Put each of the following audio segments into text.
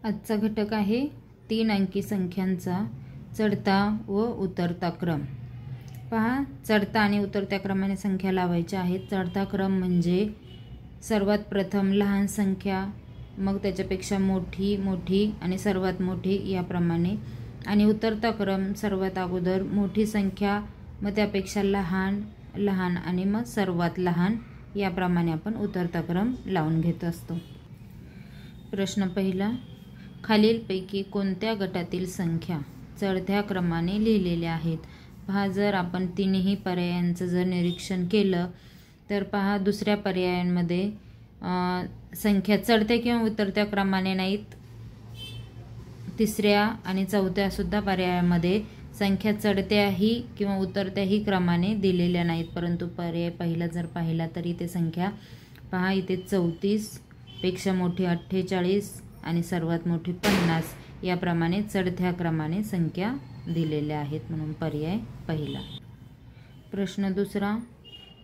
आजचा घटक आहे 3 अंकी संख्यांचा चढता व उतरता क्रम। पहा, चढता आणि उतरत्या क्रमाने संख्या लावायच्या आहेत। चढता क्रम म्हणजे सर्वात प्रथम लहान संख्या, मग त्याच्यापेक्षा मोठी, मोठी आणि सर्वात मोठी याप्रमाणे। आणि उतरता क्रम सर्वात अगोदर मोठी संख्या, मग त्यापेक्षा लहान, लहान आणि मग सर्वात लहान याप्रमाणे आपण उतरता क्रम लावून घेत असतो। प्रश्न पहिला, खालीलपैकी कोणत्या गटातील संख्या चढत्या क्रमाने लिहिलेल्या आहेत? पहा, जर आपण तिन्ही पर्यायांचं जर निरीक्षण केलं तर पहा, दुसऱ्या पर्यायांमध्ये संख्या चढत्या किंवा उतरत्या क्रमाने नाहीत। तिसऱ्या आणि चौथ्या सुद्धा पर्यायामध्ये संख्या चढत्याही किंवा उतरत्याही क्रमाने दिलेल्या नाहीत, परंतु पर्याय पहिला जर पाहिला तर इथे संख्या पहा, इथे 34 पेक्षा मोठी 48 आणि सर्वात मोठी 50 याप्रमाणे चढत्या क्रमाने संख्या दिलेल्या आहेत, म्हणून पर्याय पहिला। प्रश्न दुसरा,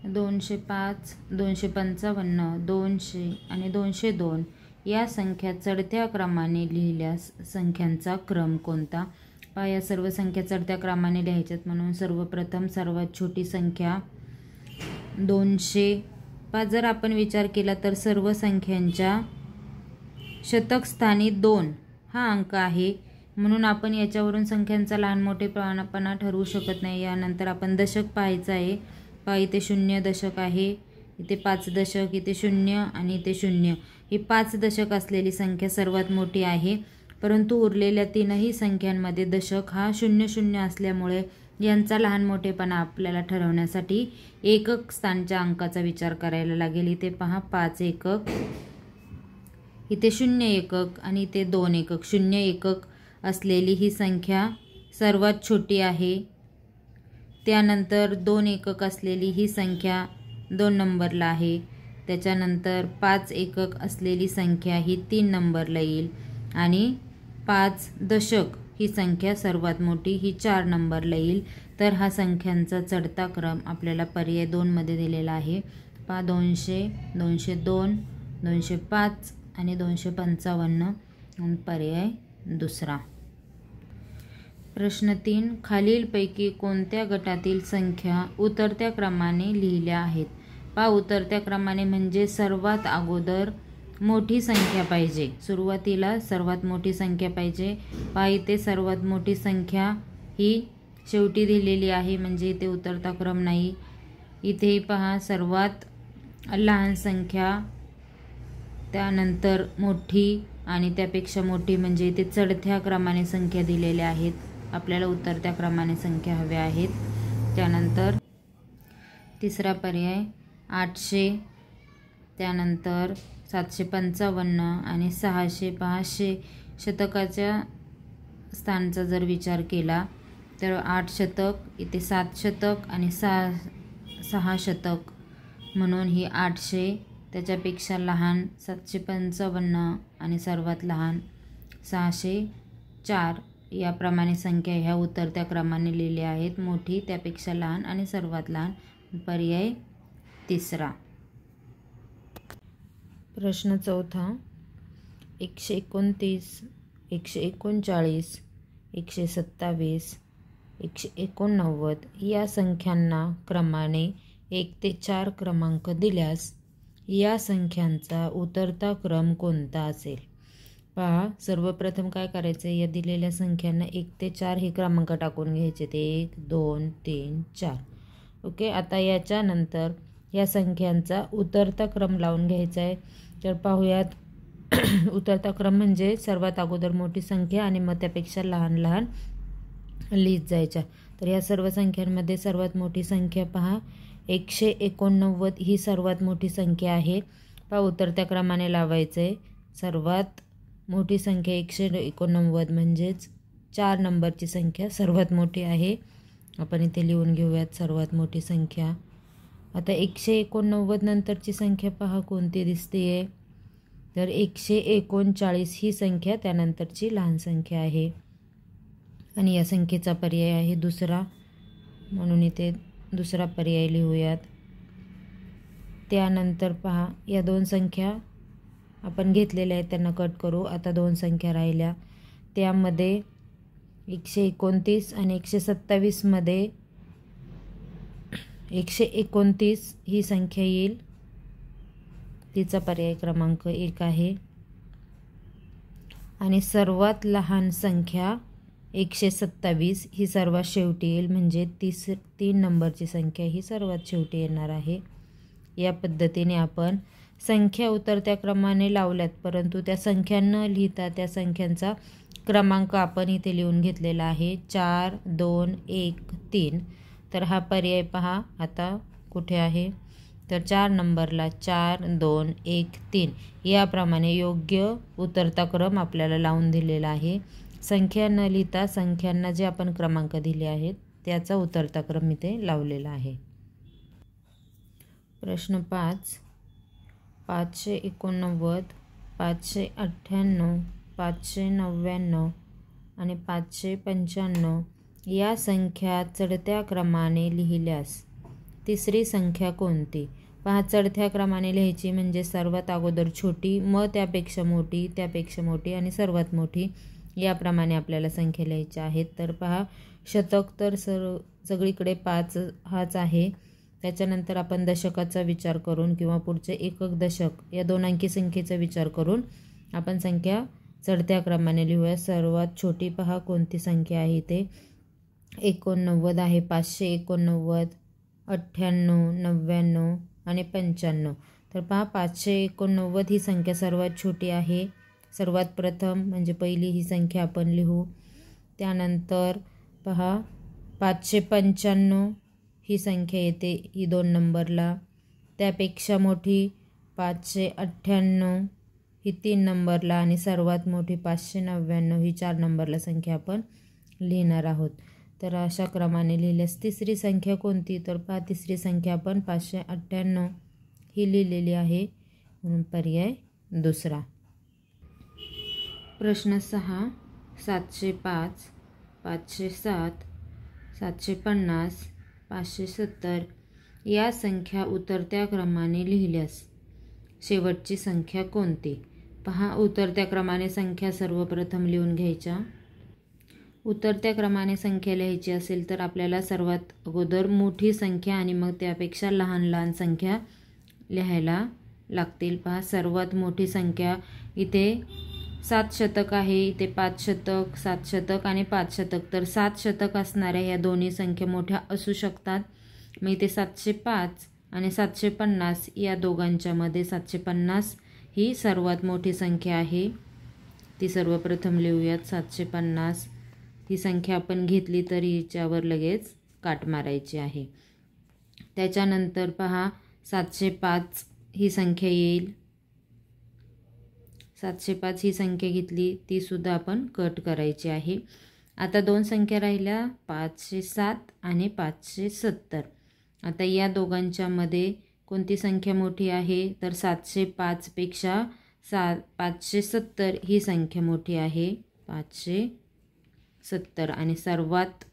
205, 255, 200 आणि 202 या संख्या चढत्या क्रमाने लिहिल्यास संख्यांचा क्रम कोणता? पहा, या सर्व संख्या चढत्या क्रमाने लिहायच्यात, म्हणून सर्वप्रथम सर्वात छोटी संख्या 200। पहा, जर आपण विचार केला तर सर्व संख्यांच्या शतक स्थानी 2 हा अंक आहे, म्हणून आपण याच्यावरून संख्यांचा लहान मोठेपणा ठरवू शकत नाही। यानंतर आपण दशक पाहायचं आहे। पहा, इथे 0 दशक आहे, इथे 5 दशक, इथे 0 आणि इथे 0। ही 5 दशक असलेली संख्या सर्वात मोठी आहे, परंतु उरलेल्या तीनही संख्यांमध्ये दशक हा 00 असल्यामुळे यांचा लहान मोठेपणा आपल्याला ठरवण्यासाठी एकक स्थानच्या अंकाचा विचार करायला लागेल। इथे पहा, 5 एकक, इथे 0 एकक आणि इथे 2 एकक। 0 एकक असलेली ही संख्या सर्वात छोटी आहे। त्यानंतर 2 एकक असलेली ही संख्या 2 नंबरला आहे। त्याच्यानंतर 5 एकक असलेली संख्या ही 3 नंबरला येईल आणि 5 दशक ही संख्या सर्वात मोठी ही 4 नंबरला येईल। तर हा संख्यांचा चढता क्रम आपल्याला पर्याय 2 मध्ये दिलेला आहे। पहा, 200, 202, 205 आणि 255 पर्याय दुसरा। प्रश्न 3, खालीलपैकी कोणत्या गटातील संख्या उतरत्या क्रमाने लिहिल्या आहेत? पहा, उतरत्या क्रमाने म्हणजे सर्वात अगोदर मोठी संख्या पाहिजे, सुरुवातीला सर्वात मोठी संख्या पाहिजे। पहा, इथे सर्वात मोठी संख्या ही शेवटी दिलेली आहे, म्हणजे इथे उतरता क्रम नाही। इथे पहा, सर्वात लहान संख्या, त्यानंतर मोठी आणि त्यापेक्षा मोठी, म्हणजे इथे चढत्या क्रमाने संख्या दिलेल्या आहेत। आपल्याला उतरत्या क्रमाने संख्या हव्या आहेत। त्यानंतर तिसरा पर्याय 800, त्यानंतर 755 आणि 600। पहा, शतकाच्या स्थानचा जर विचार केला तर 8 शतक, इथे 7 शतक आणि 6 शतक, म्हणून ही 800, त्याच्यापेक्षा लहान 755 आणि सर्वात लहान 604 याप्रमाणे संख्या ह्या उतरत्या क्रमाने लिहिल्या आहेत। मोठी, त्यापेक्षा लहान आणि सर्वात लहान, पर्याय तिसरा। प्रश्न चौथा, 129, 139, 127, 189 या संख्यांना क्रमाने 1 ते 4 क्रमांक दिल्यास या संख्यांचा उतरता क्रम कोणता असेल? पहा, सर्वप्रथम काय करायचं, या दिलेल्या संख्यांना 1 ते 4 हे क्रमांक टाकून घ्यायचे, ते 1, 2, 3, 4। ओके, आता याच्यानंतर या संख्यांचा उतरता क्रम लावून घ्यायचा आहे। तर पाहूयात, उतरता क्रम म्हणजे सर्वात अगोदर मोठी संख्या आणि मग त्यापेक्षा लहान लहान लिहित जायच्या। तर या सर्व संख्यांमध्ये सर्वात मोठी संख्या पहा, 189 ही सर्वात मोठी संख्या आहे। पहा, उतरत्या क्रमाने लावायचे। सर्वात मोठी संख्या 189 म्हणजेच 4 नंबरची संख्या सर्वात मोठी आहे। आपण इथे लिहून घेऊयात सर्वात मोठी संख्या। आता 189 नंतरची संख्या पहा कोणती दिसतेय, तर 139 ही संख्या त्यानंतरची लहान संख्या आहे आणि या संख्येचा पर्याय आहे दुसरा, म्हणून इथे दुसरा पर्याय लिहूयात। त्यानंतर पहा, या दोन संख्या आपण घेतलेले आहेत त्यांना कट करू. आता 2 संख्या राहिल्या, त्यामध्ये 129 आणि 127 मध्ये 129 ही संख्या येईल, तिचा पर्याय क्रमांक 1 आहे. आणि सर्वात लहान संख्या 127 ही सर्वात शेवटी येईल, म्हणजे 3 नंबरची संख्या ही सर्वात शेवटी येणार आहे. या पद्धतीने आपण संख्या उतरत्या क्रमाने लावल्यात, परंतु त्या संख्या न लिहिता त्या संख्यांचा क्रमांक आपण इथे लिहून घेतलेला आहे 4 2 1 3. तर हा पर्याय पहा आता कुठे आहे, तर 4 नंबरला 4 2 1 3 याप्रमाणे योग्य उतरता क्रम आपल्याला लावून दिलेला आहे. संख्या न लिहिता संख्यांना जे आपण क्रमांक दिले आहेत त्याचा उतरता क्रम इथे लावलेला आहे. प्रश्न 5. 589, 598, 599 आणि 595 या संख्या चढत्या क्रमाने लिहिल्यास तिसरी संख्या कोणती? पहा, चढत्या क्रमाने लिहायची म्हणजे सर्वात अगोदर छोटी, मग त्यापेक्षा मोठी, त्यापेक्षा मोठी आणि सर्वात मोठी, याप्रमाणे आपल्याला संख्या लिहायच्या आहेत. तर पहा, शतक तर सगळीकडे 5 हाच आहे. त्याच्यानंतर आपण दशकाचा विचार करून किंवा पुढचे एकक दशक या 2 अंकी संख्येचा विचार करून आपण संख्या चढत्या क्रमाने लिहूया. सर्वात छोटी पहा कोणती संख्या आहे, ते 89 आहे. 589, 98, 99 आणि 95. तर पहा, 589 ही संख्या सर्वात छोटी आहे. सर्वात प्रथम म्हणजे पहिली ही संख्या आपण लिहू. त्यानंतर पहा 595 ही संख्या येते ही 2 नंबरला. त्यापेक्षा मोठी 598 ही 3 नंबरला आणि सर्वात मोठी 599 ही 4 नंबरला संख्या आपण लिहिणार आहोत. तर अशा क्रमाने लिहिल्यास तिसरी संख्या कोणती? तर पहा, तिसरी संख्या आपण 598 ही लिहिलेली आहे, म्हणून पर्याय दुसरा. प्रश्न 6. 705, 507, 750, 570 या संख्या उतरत्या क्रमाने लिहिल्यास शेवटची संख्या कोणती? पहा, उतरत्या क्रमाने संख्या सर्वप्रथम लिहून घ्यायच्या. उतरत्या क्रमाने संख्या लिहायची असेल तर आपल्याला सर्वात अगोदर मोठी संख्या आणि मग त्यापेक्षा लहान लहान संख्या लिहायला लागतील. पहा, सर्वात मोठी संख्या इथे 7 शतक आहे, इथे 5 शतक, 7 शतक आणि 5 शतक. तर 7 शतक असणाऱ्या या दोन्ही संख्या मोठ्या असू शकतात. मग इथे 705 आणि 750 या दोघांच्या मध्ये 750 ही सर्वात मोठी संख्या आहे, ती सर्वप्रथम लिहूयात. 750 ही संख्या आपण घेतली तरी हिच्यावर लगेच काट मारायची आहे. त्याच्यानंतर पहा 705 ही संख्या येईल. 705 ही संख्या घेतली ती सुद्धा आपण कट करायची आहे. आता 2 संख्या राहिल्या 507 आणि 570. आता या दोघांच्या मध्ये कोणती संख्या मोठी आहे? तर 705 पेक्षा 570 ही संख्या मोठी आहे, 570. आणि सर्वात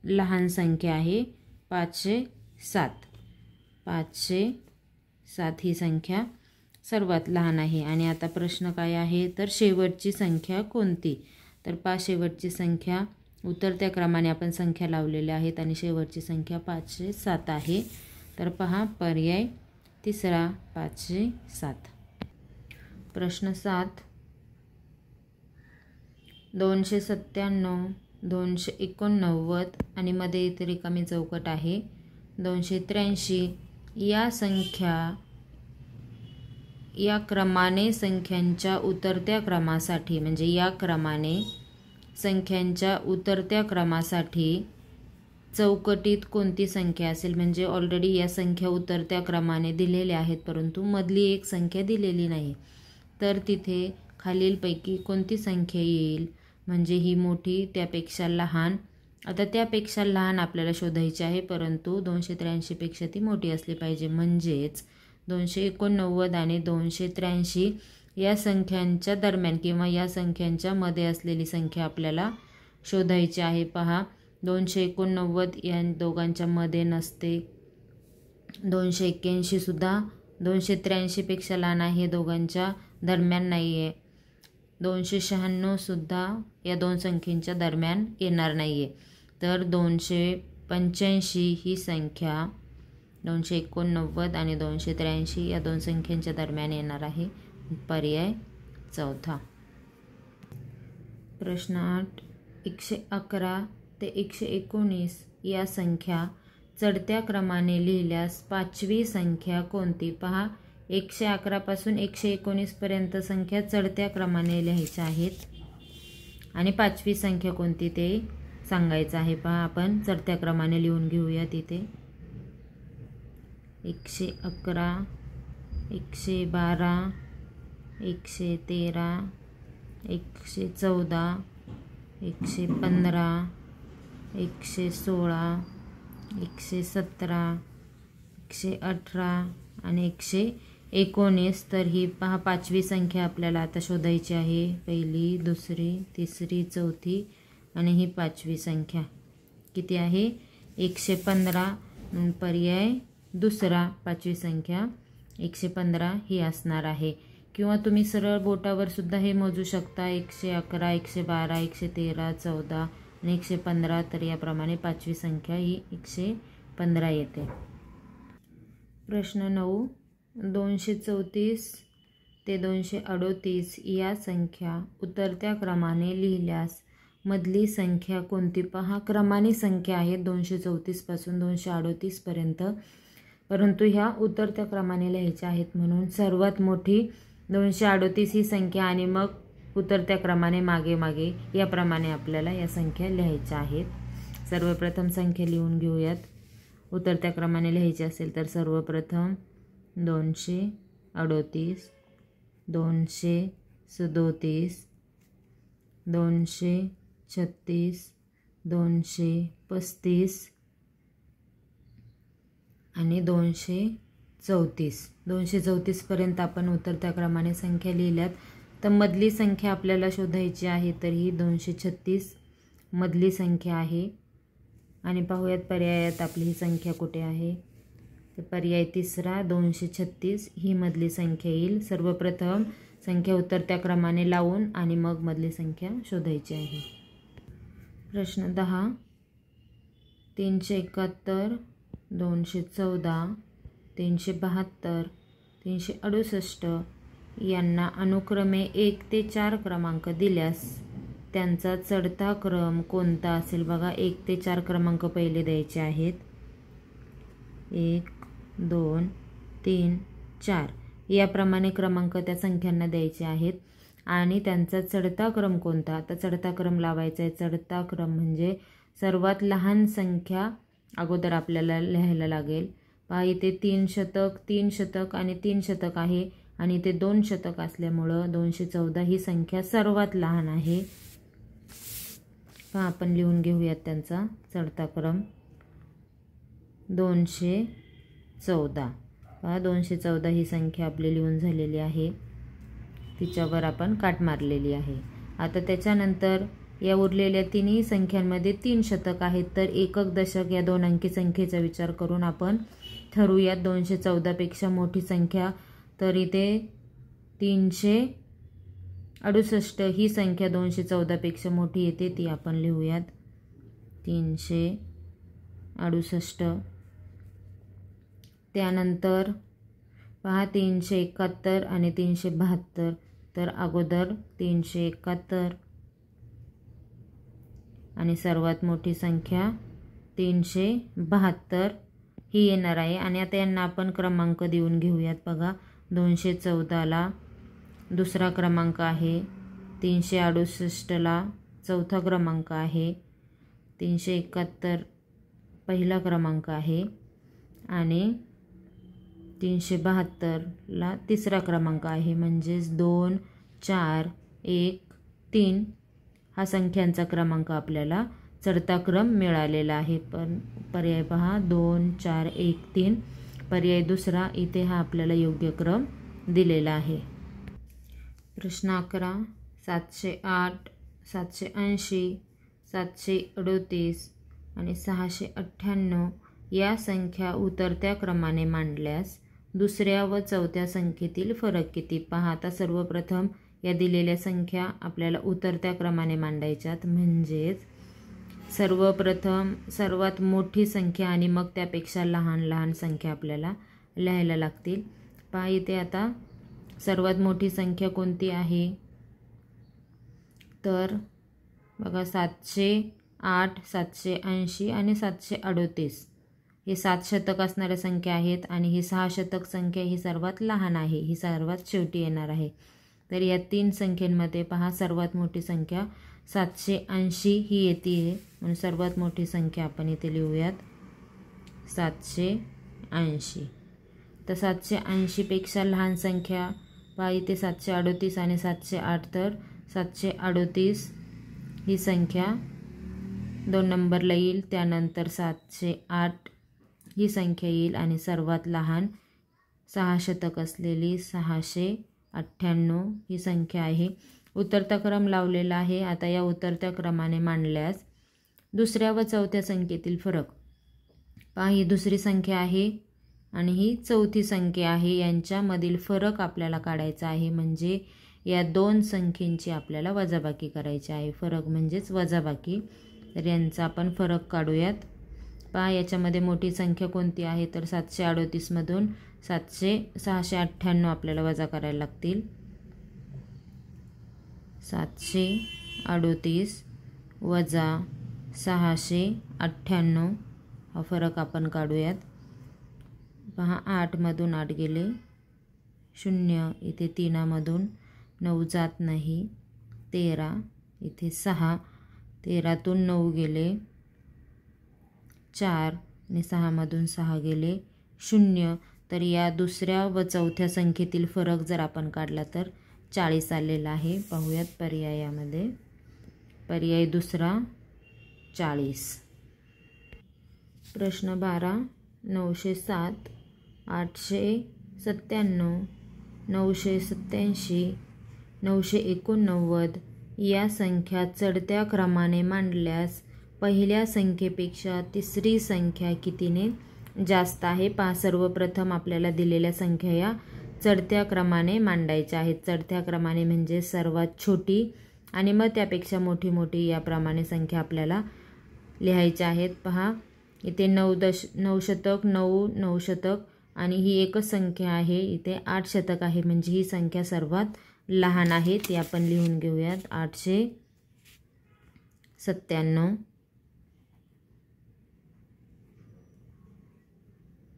लहान संख्या आहे 507. 507 ही संख्या सर्वात लहान आहे. आणि आता प्रश्न काय आहे, तर शेवटची संख्या कोणती? तर शेवटची संख्या उतरत्या क्रमाने आपण संख्या लावलेल्या आहेत आणि शेवटची संख्या 507 आहे. तर पहा पर्याय तिसरा 507. प्रश्न 7. 297, 289 आणि मध्ये इथे रिकामी चौकट आहे 283 या संख्या या क्रमाने संख्यांच्या उतरत्या क्रमासाठी, म्हणजे या क्रमाने संख्यांच्या उतरत्या क्रमासाठी चौकटीत कोणती संख्या असेल? म्हणजे ऑलरेडी या संख्या उतरत्या क्रमाने दिलेल्या आहेत, परंतु मधली एक संख्या दिलेली नाही. तर तिथे खालीलपैकी कोणती संख्या येईल? म्हणजे ही मोठी, त्यापेक्षा लहान. आता त्यापेक्षा लहान आपल्याला शोधायची आहे, परंतु 283 पेक्षा ती मोठी असली पाहिजे. म्हणजेच 289 आणि 283 या संख्यांच्या दरम्यान किंवा या संख्यांच्या मध्ये असलेली संख्या आपल्याला शोधायची आहे. पहा, 289 या दोघांच्या मध्ये नसते. 281 सुद्धा 283 पेक्षा लहान आहे दोघांच्या दरम्यान नाही आहे. 296 सुद्धा या दोन संख्येच्या दरम्यान येणार नाही आहे. तर 285 ही संख्या 289 आणि 283 या दोन संख्येच्या दरम्यान येणार आहे. पर्याय चौथा. प्रश्न 8. 111 ते 119 या संख्या चढत्या क्रमाने लिहिल्यास पाचवी संख्या कोणती? पहा, 111 पासून 119 पर्यंत संख्या चढत्या क्रमाने लिहायच्या आहेत आणि पाचवी संख्या कोणती ते सांगायचं आहे. पहा, आपण चढत्या क्रमाने लिहून घेऊया. तिथे 111, 112, 113, 114, 115, 116, 117, 118 आणि 119. तर ही पहा पाचवी संख्या आपल्याला आता शोधायची आहे. पहिली, दुसरी, तिसरी, चौथी आणि ही पाचवी संख्या किती आहे? 115. पर्याय दुसरा पाचवी संख्या 115 ही असणार आहे. किंवा तुम्ही सरळ बोटावर सुद्धा हे मोजू शकता. 111, 112, 113, 14 आणि 115. तर याप्रमाणे पाचवी संख्या ही 115 येते. प्रश्न 9. 234 ते 238 या संख्या उतरत्या क्रमाने लिहिल्यास मधली संख्या कोणती? पहा, क्रमाने संख्या आहेत 234 पासून 238 पर्यंत, परंतु ह्या उतरत्या क्रमाने लिहायच्या आहेत. म्हणून सर्वात मोठी 238 ही संख्या आणि मग उतरत्या क्रमाने मागे मागे याप्रमाणे आपल्याला या संख्या लिहायच्या आहेत. सर्वप्रथम संख्या लिहून घेऊयात. उतरत्या क्रमाने लिहायची असेल तर सर्वप्रथम 238, 237, 236, 235 आणि 234. 234 पर्यंत आपण उतरत्या क्रमाने संख्या लिहिल्यात. तर मधली संख्या आपल्याला शोधायची आहे. तर ही 236 मधली संख्या आहे. आणि पाहूयात पर्यायात आपली ही संख्या कुठे आहे. तर पर्याय तिसरा 236 ही मधली संख्या येईल. सर्वप्रथम संख्या उतरत्या क्रमाने लावून आणि मग मधली संख्या शोधायची आहे. प्रश्न 10. 371, 214, 372, 368 यांना अनुक्रमे 1 ते 4 क्रमांक दिल्यास त्यांचा चढता क्रम कोणता असेल? बघा, 1 ते 4 क्रमांक पहिले द्यायचे आहेत. 1, 2, 3, 4 याप्रमाणे क्रमांक त्या संख्यांना द्यायचे आहेत आणि त्यांचा चढता क्रम कोणता? आता चढता क्रम लावायचा आहे. चढता क्रम म्हणजे सर्वात लहान संख्या अगोदर आपल्याला लिहायला लागेल. पहा, इथे 3 शतक, 3 शतक आणि 3 शतक आहे आणि इथे 2 शतक असल्यामुळं 214 ही संख्या सर्वात लहान आहे. पहा, आपण लिहून घेऊयात त्यांचा चढता क्रम. 214. पहा, 214 ही संख्या आपली लिहून झालेली आहे. तिच्यावर आपण काट मारलेली आहे. आता त्याच्यानंतर या उरलेल्या तिन्ही संख्यांमध्ये 3 शतक आहेत. तर एकक, दशक या दोन अंकी संख्येचा विचार करून आपण ठरवूयात 214 पेक्षा मोठी संख्या. तर इथे 368 ही संख्या 214 पेक्षा मोठी येते. ती आपण लिहूयात. 368. त्यानंतर पहा 371 आणि 372. तर अगोदर 371 आणि सर्वात मोठी संख्या 372 ही येणार आहे. आणि आता यांना आपण क्रमांक देऊन घेऊयात. बघा, 214ला दुसरा क्रमांक आहे, 368ला चौथा क्रमांक आहे, 371 पहिला क्रमांक आहे आणि 372ला तिसरा क्रमांक आहे. म्हणजेच 2, 4, 1, 3 हा संख्यांचा क्रमांक आपल्याला चढता क्रम मिळालेला आहे. पण पर्याय पहा 2, 4, 1, 3 पर्याय दुसरा. इथे हा आपल्याला योग्य क्रम दिलेला आहे. प्रश्न 11. 708, 780, 738 आणि 698 या संख्या उतरत्या क्रमाने मांडल्यास दुसऱ्या व चौथ्या संख्येतील फरक किती? पहा, आता सर्वप्रथम या दिलेल्या संख्या आपल्याला उतरत्या क्रमाने मांडायच्यात. म्हणजेच सर्वप्रथम सर्वात मोठी संख्या आणि मग त्यापेक्षा लहान लहान संख्या आपल्याला लिहायला लागतील. पहा इथे आता सर्वात मोठी संख्या कोणती आहे? तर बघा 708, 780 आणि 738 हे 7 शतक असणाऱ्या संख्या आहेत आणि ही 6 शतक संख्या ही सर्वात लहान आहे, ही सर्वात शेवटी येणार आहे. तर या 3 संख्येमध्ये पहा सर्वात मोठी संख्या 780 ही येते, म्हणून सर्वात मोठी संख्या आपण इथे लिहूयात 780. तर 780 पेक्षा लहान संख्या पहा इथे 738 आणि 708. तर 738 ही संख्या 2 नंबरला येईल. त्यानंतर 708 ही संख्या येईल आणि सर्वात लहान 6 शतक असलेली 698 ही संख्या आहे. उतरता क्रम लावलेला आहे. आता या उतरत्या क्रमाने मांडल्यास दुसऱ्या व चौथ्या संख्येतील फरक पहा, ही दुसरी संख्या आहे आणि ही चौथी संख्या आहे. यांच्यामधील फरक आपल्याला काढायचा आहे. म्हणजे या 2 संख्येंची आपल्याला वजाबाकी करायची आहे. फरक म्हणजेच वजाबाकी. तर यांचा आपण फरक काढूयात. पहा याच्यामध्ये मोठी संख्या कोणती आहे? तर 738 मधून 698 आपल्याला वजा करायला लागतील. 738 वजा 698 हा फरक आपण काढूयात. पहा 8 मधून 8 गेले, 0 इथे 3 मधून 9 जात नाही, 13 इथे 6, 13तून 9 गेले 4 आणि 6 मधून 6 गेले 0. तर या दुसऱ्या व चौथ्या संख्येतील फरक जर आपण काढला तर 40 आलेला आहे. पाहूयात पर्यायामध्ये. पर्याय दुसरा 40. प्रश्न 12. 907, 897, 987, 989 या संख्या चढत्या क्रमाने मांडल्यास पहिल्या संख्येपेक्षा तिसरी संख्या कितीने जास्त आहे? पहा सर्वप्रथम आपल्याला दिलेल्या संख्या या चढत्या क्रमाने मांडायच्या आहेत. चढत्या क्रमाने म्हणजे सर्वात छोटी आणि मग त्यापेक्षा मोठी मोठी याप्रमाणे संख्या आपल्याला लिहायच्या आहेत. पहा इथे 9 शतक, 9 शतक आणि ही एकच संख्या आहे. इथे 8 शतक आहे, म्हणजे ही संख्या सर्वात लहान आहे. ती आपण लिहून घेऊयात. 897,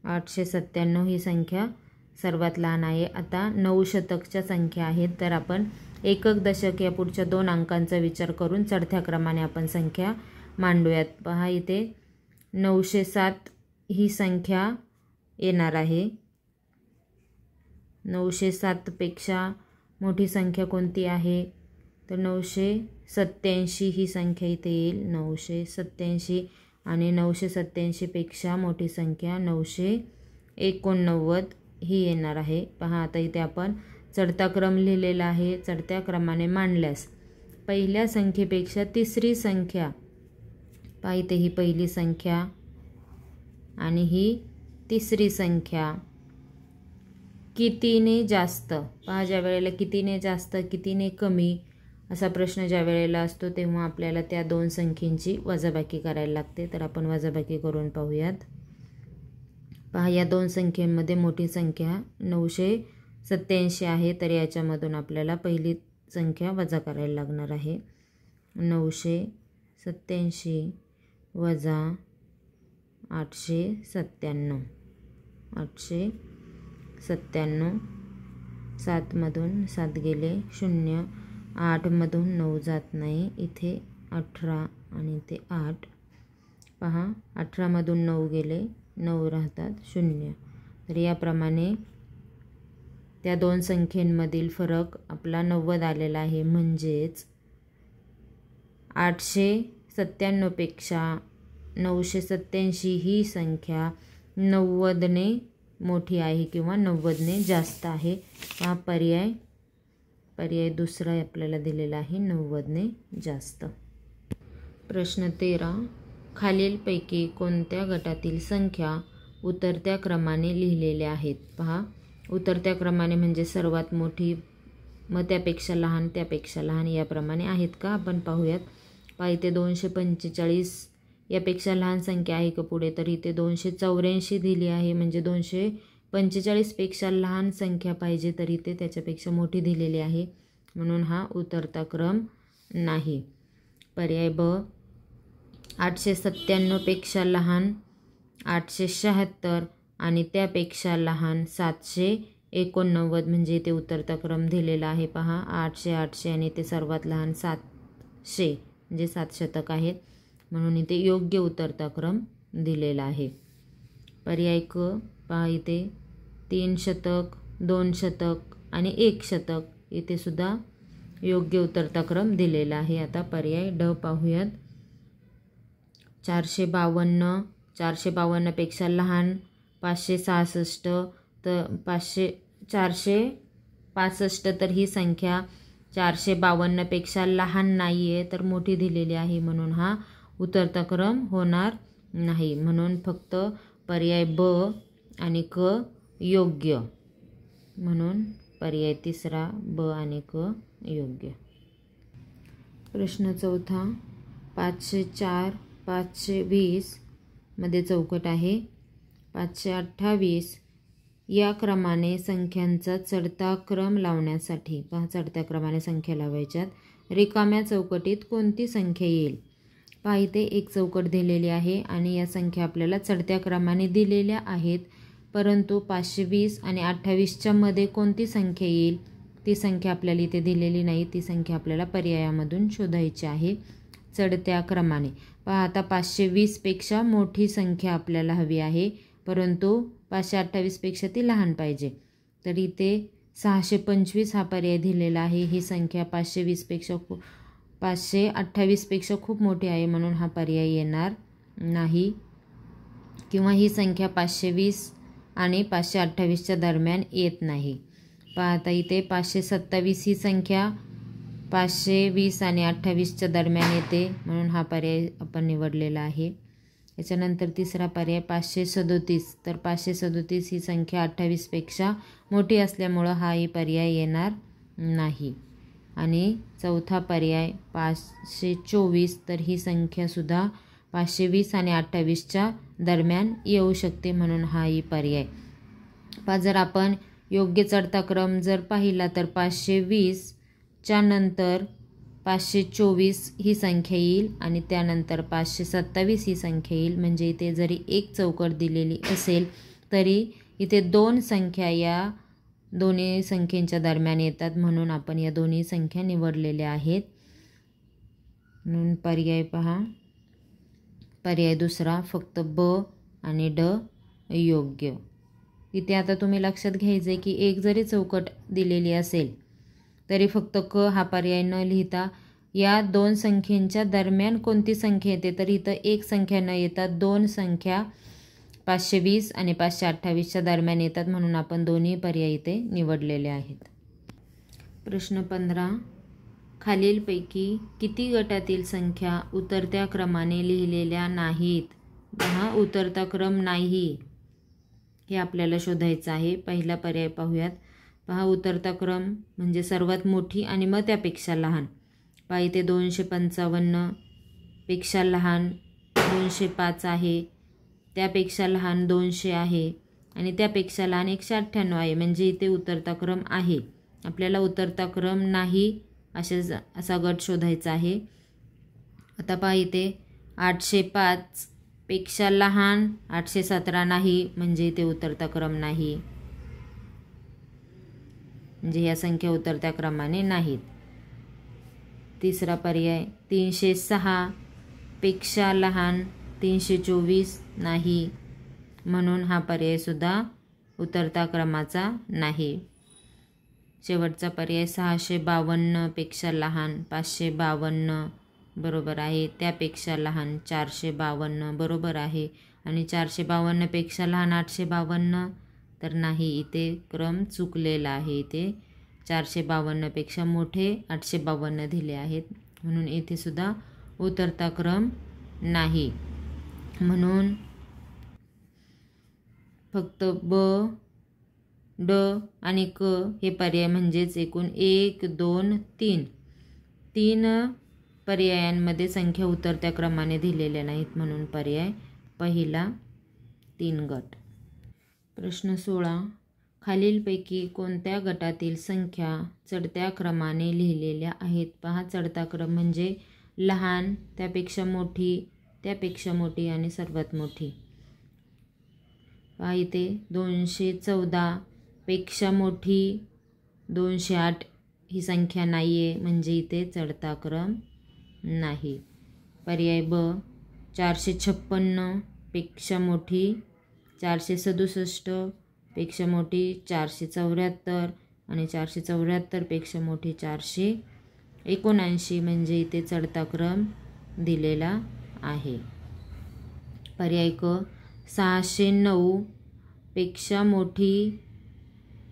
897 ही संख्या सर्वात लहान आहे. आता 9 शतकच्या संख्या आहेत. तर आपण एकक दशक या पुढच्या 2 अंकांचा विचार करून चढत्या क्रमाने आपण संख्या मांडूयात. पहा इथे 907 ही संख्या येणार आहे. 907 पेक्षा मोठी संख्या कोणती आहे? तर 987 ही संख्या इथे येईल. 987 आणि 987 पेक्षा मोठी संख्या 989 ही येणार आहे. पहा आता इथे आपण चढता क्रम लिहिलेला आहे. चढत्या क्रमाने मांडल्यास पहिल्या संख्येपेक्षा तिसरी संख्या, पहा इथे ही पहिली संख्या आणि ही तिसरी संख्या कितीने जास्त? पहा ज्या वेळेला कितीने जास्त कितीने कमी असा प्रश्न ज्या वेळेला असतो तेव्हा आपल्याला त्या 2 संख्येंची वजाबाकी करायला लागते. तर आपण वजाबाकी करून पाहूयात. पहा या 2 संख्येमध्ये मोठी संख्या 987 आहे. तर याच्यामधून आपल्याला पहिली संख्या वजा करायला लागणार आहे. 987 वजा 897, 897, 7 मधून 7 गेले 0, 8 मधून 9 जात नाही, इथे 18 आणि इथे 8. पहा 18 मधून 9 गेले 9 राहतात 0. तर याप्रमाणे त्या 2 संख्येंमधील फरक आपला 90 आलेला आहे. म्हणजेच 897 पेक्षा 987 ही संख्या 90ने मोठी आहे किंवा 90ने जास्त आहे. हा पर्याय दुसरा आपल्याला दिलेला आहे 90ने जास्त. प्रश्न 13. खालीलपैकी कोणत्या गटातील संख्या उतरत्या क्रमाने लिहिलेले आहेत. पहा, उतरत्या क्रमाने म्हणजे सर्वात मोठी, मग त्यापेक्षा लहान, त्यापेक्षा लहान, याप्रमाणे आहेत का आपण पाहूयात. पहा, इथे 245 यापेक्षा लहान संख्या आहे का पुढे, तर इथे 284 दिली आहे. म्हणजे 245 पेक्षा लहान संख्या पाहिजे, तर इथे त्याच्यापेक्षा मोठी दिलेली आहे, म्हणून हा उतरता क्रम नाही. पर्याय ब, 897 पेक्षा लहान 876 आणि त्यापेक्षा लहान 789, म्हणजे इथे उतरता क्रम दिलेला आहे. पहा, 800 800 आणि ते सर्वात लहान 700, म्हणजे 7 शतक आहेत, म्हणून इथे योग्य उतरता क्रम दिलेला आहे. पर्याय क, पहा इथे 3 शतक, 2 शतक आणि 1 शतक, इथे सुद्धा योग्य उतरता क्रम दिलेला आहे. आता पर्याय ड पाहूयात. 452, 452 पेक्षा लहान 566, तर 465, तर ही संख्या 452 पेक्षा लहान नाही आहे, तर मोठी दिलेली आहे, म्हणून हा उतरता क्रम होणार नाही. म्हणून फक्त पर्याय ब आणि क योग्य, म्हणून पर्याय तिसरा ब आणि क योग्य. प्रश्न चौथा, 504 520 मध्ये चौकट आहे. 528 या क्रमाने संख्यांचा चढता क्रम लावण्यासाठी, पहा चढत्या क्रमाने संख्या लावायच्यात, रिकाम्या चौकटीत कोणती संख्या येईल. पहा, इथे एक चौकट दिलेली आहे आणि या संख्या आपल्याला चढत्या क्रमाने दिलेल्या आहेत, परंतु 520 आणि 28च्या मध्ये कोणती संख्या येईल ती संख्या आपल्याला इथे दिलेली नाही. ती संख्या आपल्याला पर्यायामधून शोधायची आहे चढत्या क्रमाने. पहा, आता 520 पेक्षा मोठी संख्या आपल्याला हवी आहे, परंतु 528 पेक्षा ती लहान पाहिजे, तर इथे 625 हा पर्याय दिलेला आहे. ही संख्या 528 पेक्षा खूप मोठी आहे, म्हणून हा पर्याय येणार नाही. किंवा ही संख्या 520 आणि 528च्या दरम्यान येत नाही. पहा, आता इथे 527 ही संख्या 520 आणि 28च्या दरम्यान येते, म्हणून हा पर्याय आपण निवडलेला आहे. याच्यानंतर तिसरा पर्याय 537, तर 537 ही संख्या 28 पेक्षा मोठी असल्यामुळं हाही पर्याय येणार नाही. आणि चौथा पर्याय 524, तर ही संख्यासुद्धा 520 आणि 28च्या दरम्यान येऊ शकते, म्हणून हाही पर्याय. पहा, जर आपण योग्य चढता क्रम जर पाहिला तर 520च्या नंतर 524 ही संख्या येईल आणि त्यानंतर 527 ही संख्या येईल. म्हणजे इथे जरी एक चौकट दिलेली असेल तरी इथे दोन संख्या या दोन्ही संख्येच्या दरम्यान येतात, म्हणून आपण या दोन्ही संख्या निवडलेल्या आहेत. म्हणून पर्याय पहा, पर्याय दुसरा फक्त ब आणि ड योग्य. इथे आता तुम्ही लक्षात घ्यायचं आहे की एक जरी चौकट दिलेली असेल तरी फक्त क हा पर्याय न लिहिता या दोन संख्येच्या दरम्यान कोणती संख्या येते, तर इथं एक संख्या न येतात दोन संख्या 520 आणि 528च्या दरम्यान येतात, म्हणून आपण दोन्ही पर्याय इथे निवडलेले आहेत. प्रश्न 15, खालीलपैकी किती गटातील संख्या उतरत्या क्रमाने लिहिलेल्या नाहीत. हा उतरता क्रम नाही हे आपल्याला शोधायचं आहे. पहिला पर्याय पाहूयात. पहा, उतरता क्रम म्हणजे सर्वात मोठी आणि मग त्यापेक्षा लहान. पहा, इथे 255 पेक्षा लहान 205 आहे, त्यापेक्षा लहान 200 आहे आणि त्यापेक्षा लहान 198 आहे. म्हणजे इथे उतरता क्रम आहे. आपल्याला उतरता क्रम नाही असा गट शोधायचा आहे. आता पहा, इथे 805 पेक्षा लहान 817 नाही, म्हणजे इथे उतरता क्रम नाही. म्हणजे या संख्या उतरत्या क्रमाने नाहीत. तिसरा पर्याय 306 पेक्षा लहान 324 नाही, म्हणून हा पर्याय सुद्धा उतरता क्रमाचा नाही. शेवटचा पर्याय 652 पेक्षा लहान 552 बरोबर आहे, त्यापेक्षा लहान 452 बरोबर आहे आणि 452 पेक्षा लहान 852 तर नाही, इथे क्रम चुकलेला आहे. इथे 452 पेक्षा मोठे 852 दिले आहेत, म्हणून इथे सुद्धा उतरता क्रम नाही. म्हणून फक्त ब, ड आणि क हे पर्याय म्हणजेच एकूण 1, 2, 3 तीन पर्यायांमध्ये संख्या उतरत्या क्रमाने दिलेल्या नाहीत म्हणून पर्याय पहिला 3 गट. प्रश्न 16. खालीलपैकी कोणत्या गटातील संख्या चढत्या क्रमाने लिहिलेल्या आहेत? पहा, चढता क्रम म्हणजे लहान, त्यापेक्षा मोठी, त्यापेक्षा मोठी आणि सर्वात मोठी. पहा इथे 214 पेक्षा मोठी 208 ही संख्या नाही आहे म्हणजे इथे चढता क्रम नाही. पर्याय ब 456 पेक्षा मोठी 467 पेक्षा मोठी 474 आणि 474 पेक्षा मोठी 479 म्हणजे इथे चढता क्रम दिलेला आहे. पर्याय क 609 पेक्षा मोठी,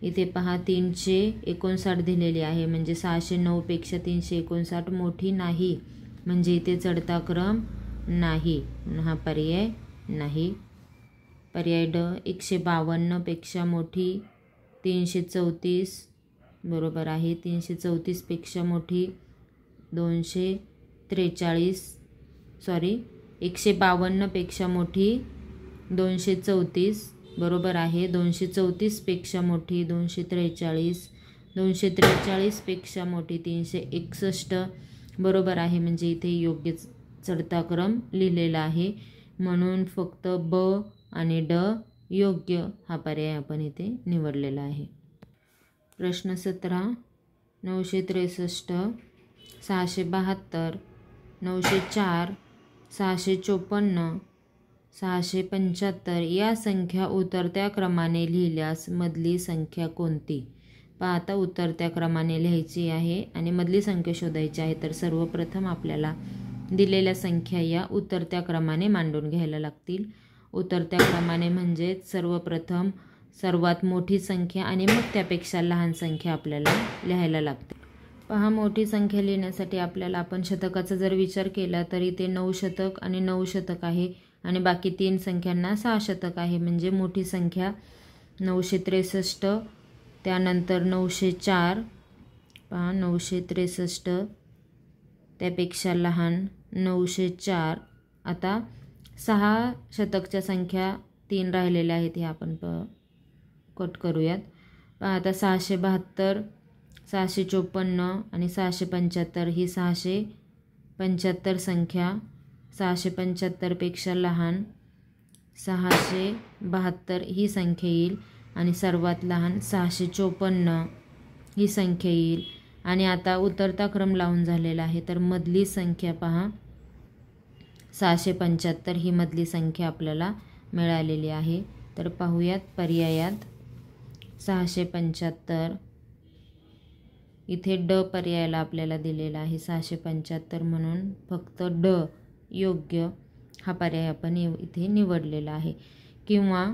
इथे पहा 359 दिलेली आहे म्हणजे 609 पेक्षा 359 मोठी नाही म्हणजे इथे चढता क्रम नाही, हा पर्याय नाही. पर्याय ड 152 पेक्षा मोठी 334 बरोबर आहे. 334 पेक्षा मोठी 152 पेक्षा मोठी 234 बरोबर आहे. 234 पेक्षा मोठी 243, 243 पेक्षा मोठी 361 बरोबर आहे म्हणजे इथे योग्य चढता क्रम लिहिलेला आहे म्हणून फक्त ब आणि ड योग्य हा पर्याय आपण इथे निवडलेला आहे. प्रश्न 17. 963, 672, 904, 654, 675 या संख्या उतरत्या क्रमाने लिहिल्यास मधली संख्या कोणती? पहा आता उतरत्या क्रमाने लिहायची आहे आणि मधली संख्या शोधायची आहे. तर सर्वप्रथम आपल्याला दिलेल्या संख्या या उतरत्या क्रमाने मांडून घ्यायला लागतील. उतरत्या क्रमाने म्हणजे सर्वप्रथम सर्वात मोठी संख्या आणि मग त्यापेक्षा लहान संख्या आपल्याला लिहायला लागते. पहा, मोठी संख्या लिहिण्यासाठी आपल्याला आपण शतकाचा जर विचार केला तरी ते 9 शतक आणि 9 शतक आहे आणि बाकी 3 संख्यांना 6 शतक आहे म्हणजे मोठी संख्या 963, त्यानंतर 904, पहा 963, त्यापेक्षा लहान 904. आता 6 शतकच्या संख्या 3 राहिलेल्या आहेत हे आपण कट करूयात. पहा आता 672, 654 आणि 675 ही 675 संख्या 675 पेक्षा लहान 672 ही संख्या येईल आणि सर्वात लहान 654 ही संख्या येईल. आणि आता उतरता क्रम लावून झालेला आहे तर मधली संख्या पहा 675 ही मधली संख्या आपल्याला मिळालेली आहे. तर पाहूयात पर्यायात 675 इथे ड पर्यायाला आपल्याला दिलेला आहे 675 म्हणून फक्त ड योग्य हा पर्याय आपण इथे निवडलेला आहे. किंवा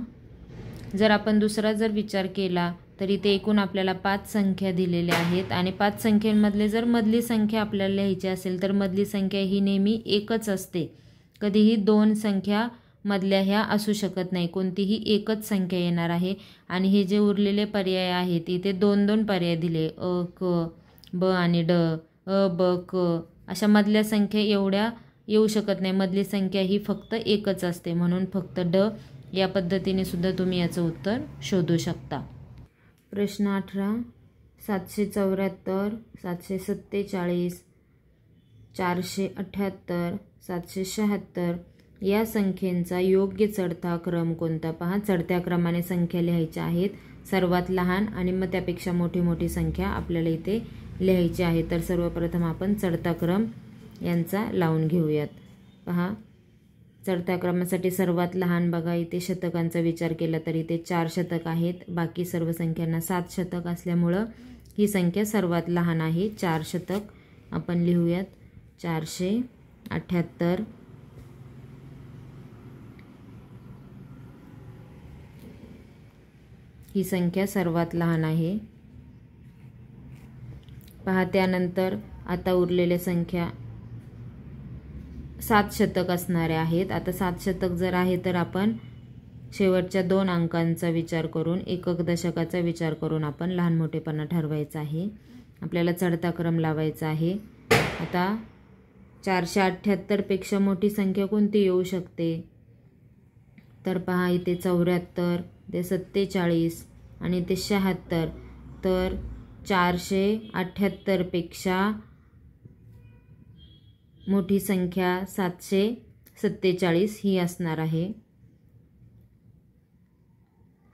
जर आपण दुसरा जर विचार केला तर इथे एकूण आपल्याला 5 संख्या दिलेल्या आहेत आणि 5 संख्यांमधले जर मधली संख्या आपल्याला लिहायची असेल तर मधली संख्या ही नेहमी एकच असते. कधीही 2 संख्या मधल्या ह्या असू शकत नाही, कोणतीही एकच संख्या येणार आहे. आणि हे जे उरलेले पर्याय आहेत इथे 2-2 पर्याय दिले अ, क, ब आणि ड. अ, ब, क अशा मधल्या संख्या एवढ्या येऊ शकत नाही. मधली संख्या ही फक्त एकच असते म्हणून फक्त ड. या पद्धतीने सुद्धा तुम्ही याचं उत्तर शोधू शकता. प्रश्न 18. 774, 747, 478, 776 या संख्येचा योग्य चढता क्रम कोणता? पहा, चढत्या क्रमाने संख्या लिहायच्या आहेत. सर्वात लहान आणि मग त्यापेक्षा मोठी मोठी संख्या आपल्याला इथे लिहायची आहे. तर सर्वप्रथम आपण चढता क्रम यांचा लावून घेऊयात. पहा, चढत्या क्रमासाठी सर्वात लहान बघा इथे शतकांचा विचार केला तर इथे 4 शतक आहेत. बाकी सर्व संख्यांना 7 शतक असल्यामुळं ही संख्या सर्वात लहान आहे. 4 शतक आपण लिहूयात. 478 ही संख्या सर्वात लहान आहे. पहा, त्यानंतर आता उरलेल्या संख्या 7 शतक असणारे आहेत. आता 7 शतक जर आहे तर आपण शेवटच्या 2 अंकांचा विचार करून, एकक दशकाचा विचार करून आपण लहान मोठेपणा ठरवायचा आहे. आपल्याला चढता क्रम लावायचा आहे. आता 478 पेक्षा मोठी संख्या कोणती येऊ शकते? तर पहा इथे 74, ते 47 आणि ते 76. तर 478 पेक्षा मोठी संख्या 747 ही असणार आहे.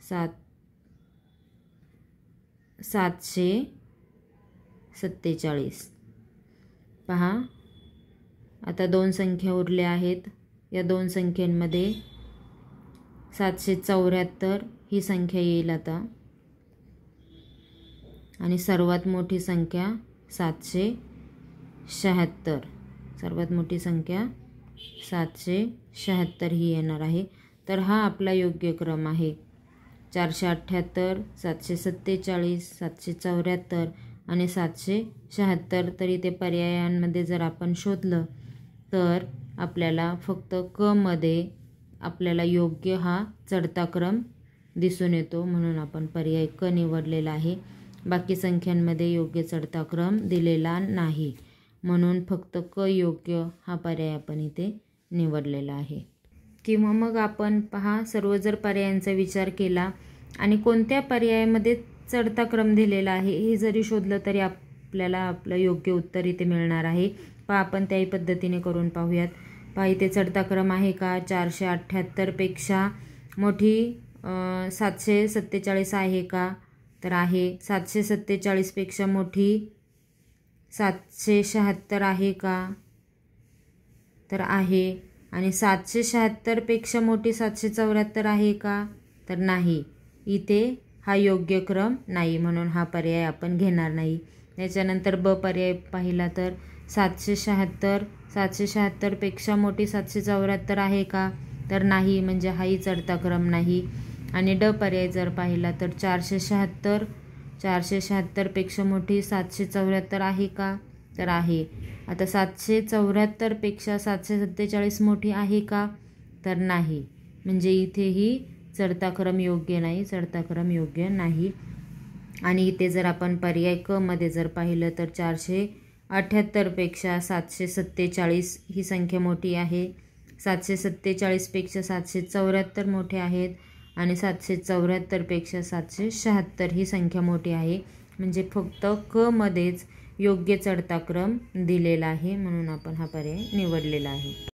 747. पहा आता 2 संख्या उरल्या आहेत. या 2 संख्यांमध्ये 774 ही संख्या येईल आता आणि सर्वात मोठी संख्या 776. सर्वात मोठी संख्या 776 ही येणार आहे. तर हा आपला योग्य क्रम आहे. 478, 747, 774 आणि 776. तरी ते पर्यायांमध्ये जर आपण शोधलं तर आपल्याला फक्त क मध्ये आपल्याला योग्य हा चढता क्रम दिसून येतो, म्हणून आपण पर्याय क निवडलेला आहे. बाकी संख्यांमध्ये योग्य चढता क्रम दिलेला नाही, म्हणून फक्त क योग्य हा पर्याय आपण इथे निवडलेला आहे. किंवा मग आपण पहा सर्व जर पर्यायांचा विचार केला आणि कोणत्या पर्यायामध्ये चढता क्रम दिलेला आहे हे जरी शोधलं तरी आपल्याला आपलं योग्य उत्तर इथे मिळणार आहे. पहा आपण त्याही पद्धतीने करून पाहूयात. पहा इथे चढता क्रम आहे का? 478 पेक्षा मोठी 747 आहे का? तर आहे. 747 पेक्षा मोठी 776 आहे का? तर आहे. आणि 776 पेक्षा मोठी 774 आहे का? तर नाही. इथे हा योग्य क्रम नाही, म्हणून हा पर्याय आपण घेणार नाही. त्याच्यानंतर ब पर्याय पाहिला तर 776 पेक्षा मोठी 774 आहे का? तर नाही, म्हणजे हाही चढता क्रम नाही. आणि ड पर्याय जर पाहिला तर 476 पेक्षा मोठी 774 आहे का? तर आहे. आता 774 पेक्षा 747 मोठी आहे का? तर नाही, म्हणजे इथेही चढता क्रम योग्य नाही. चढता क्रम योग्य नाही. आणि इथे जर आपण पर्याय क मध्ये जर पाहिलं तर 478 पेक्षा 747 ही संख्या मोठी आहे. 747 पेक्षा 774 मोठे आहेत आणि 774 पेक्षा 776 ही संख्या मोठी आहे. म्हणजे फक्त क मध्येच योग्य चढता क्रम दिलेला आहे, म्हणून आपण हा पर्याय निवडलेला आहे.